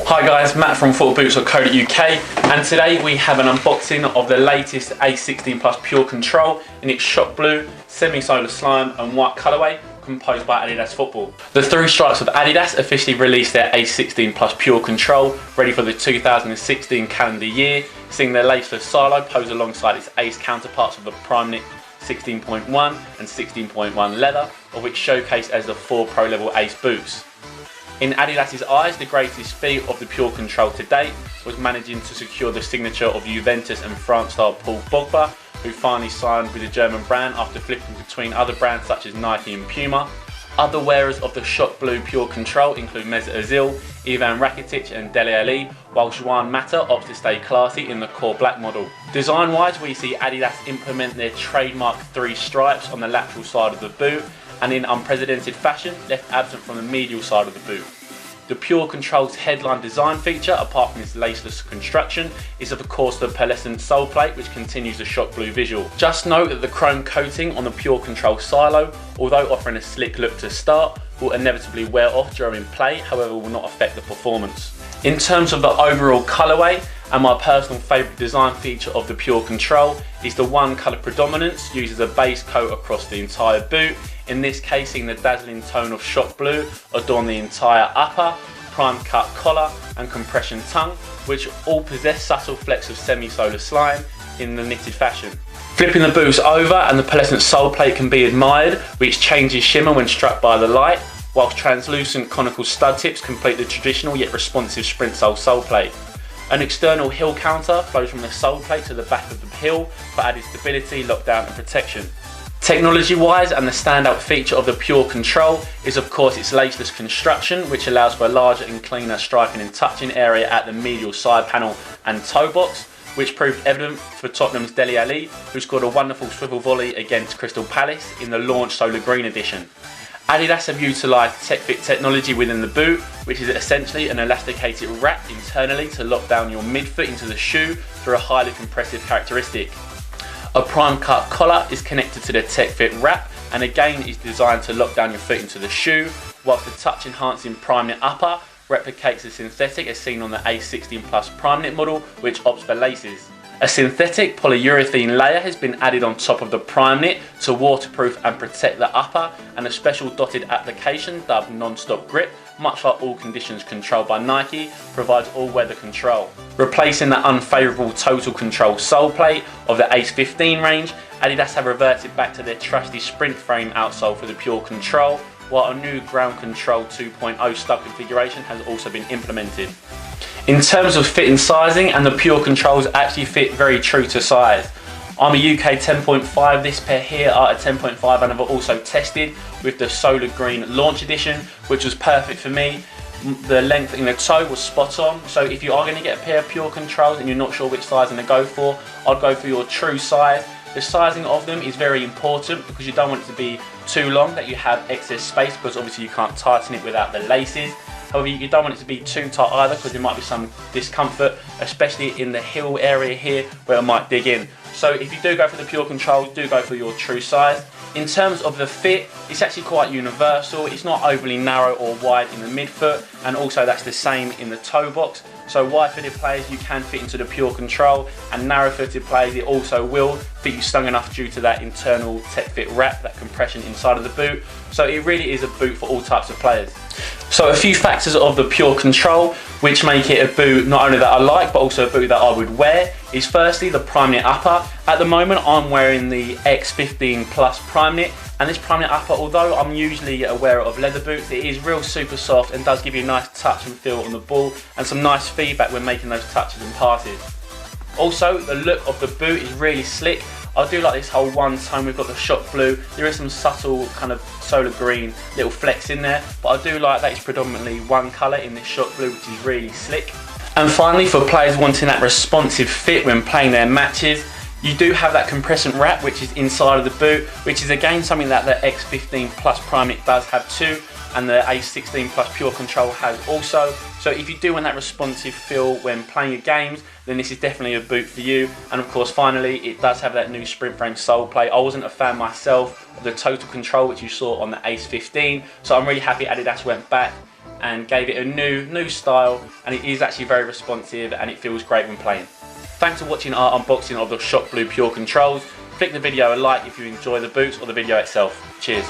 Hi guys, Matt from footballboots.co.uk, and today we have an unboxing of the latest ACE16 Purecontrol in its shot blue, semi-solar slime and white colourway, composed by Adidas Football. The three stripes of Adidas officially released their ACE16 Purecontrol, ready for the 2016 calendar year, seeing their laceless silo pose alongside its ACE counterparts of the Primeknit 16.1 and 16.1 leather, of which showcased as the 4 Pro level ACE boots. In Adidas's eyes, the greatest feat of the Purecontrol to date was managing to secure the signature of Juventus and France star Paul Pogba, who finally signed with the German brand after flipping between other brands such as Nike and Puma. Other wearers of the shot blue Purecontrol include Mesut Ozil, Ivan Rakitic and Dele Alli, while Juan Mata opts to stay classy in the core black model. Design-wise, we see Adidas implement their trademark 3 stripes on the lateral side of the boot, and in unprecedented fashion, left absent from the medial side of the boot. The Purecontrol's headline design feature, apart from its laceless construction, is of course the pearlescent sole plate, which continues the shot blue visual. Just note that the chrome coating on the Purecontrol silo, although offering a slick look to start, will inevitably wear off during play, however will not affect the performance. In terms of the overall colourway, and my personal favourite design feature of the Purecontrol is the one colour predominance used as a base coat across the entire boot, in this case seeing the dazzling tone of shot blue adorn the entire upper, prime cut collar and compression tongue, which all possess subtle flecks of semi-solar slime in the knitted fashion. Flipping the boots over and the pearlescent sole plate can be admired, which changes shimmer when struck by the light, whilst translucent conical stud tips complete the traditional yet responsive sprint sole plate. An external heel counter flows from the sole plate to the back of the heel for added stability, lockdown and protection. Technology-wise, and the standout feature of the Purecontrol is of course its laceless construction, which allows for a larger and cleaner striking and touching area at the medial side panel and toe box, which proved evident for Tottenham's Dele Alli, who scored a wonderful swivel volley against Crystal Palace in the launch Solar Green edition. Adidas have utilised TechFit technology within the boot, which is essentially an elasticated wrap internally to lock down your midfoot into the shoe through a highly compressive characteristic. A prime cut collar is connected to the TechFit wrap and again is designed to lock down your foot into the shoe, whilst the touch enhancing Primeknit upper replicates the synthetic as seen on the ACE16 Primeknit model, which opts for laces. A synthetic polyurethane layer has been added on top of the Primeknit to waterproof and protect the upper, and a special dotted application dubbed non-stop grip, much like all conditions controlled by Nike, provides all-weather control. Replacing the unfavourable total control sole plate of the ACE15 range, Adidas have reverted back to their trusty sprint frame outsole for the Purecontrol, while a new ground control 2.0 stud configuration has also been implemented. In terms of fit and sizing, and the Purecontrols actually fit very true to size. I'm a UK 10.5, this pair here are a 10.5 and I've also tested with the Solar Green Launch Edition, which was perfect for me. The length in the toe was spot on, so if you are going to get a pair of Purecontrols and you're not sure which sizing to go for, I'd go for your true size. The sizing of them is very important because you don't want it to be too long that you have excess space, because obviously you can't tighten it without the laces. However, you don't want it to be too tight either because there might be some discomfort, especially in the heel area here where it might dig in. So if you do go for the Purecontrol, do go for your true size. In terms of the fit, it's actually quite universal. It's not overly narrow or wide in the midfoot, and also that's the same in the toe box. So wide-footed players, you can fit into the Purecontrol, and narrow-footed players, it also will fit you snug enough due to that internal TechFit wrap, that compression inside of the boot. So it really is a boot for all types of players. So a few factors of the Purecontrol which make it a boot not only that I like but also a boot that I would wear is firstly the Primeknit upper. At the moment I'm wearing the X15 Primeknit, and this Primeknit upper, although I'm usually a wearer of leather boots, it is real super soft and does give you a nice touch and feel on the ball and some nice feedback when making those touches and passes. Also, the look of the boot is really slick. I do like this whole one tone. We've got the shot blue. There is some subtle kind of solar green little flecks in there, but I do like that it's predominantly one colour in this shot blue, which is really slick. And finally, for players wanting that responsive fit when playing their matches, you do have that compression wrap which is inside of the boot, which is again something that the X15 Primeknit does have too, and the ACE16 Purecontrol has also. So if you do want that responsive feel when playing your games, then this is definitely a boot for you. And of course, finally, it does have that new sprint frame sole plate. I wasn't a fan myself of the total control which you saw on the ACE15, so I'm really happy Adidas went back and gave it a new style, and it is actually very responsive and it feels great when playing. Thanks for watching our unboxing of the Shock Blue Pure Controls. Flick the video a like if you enjoy the boots or the video itself. Cheers.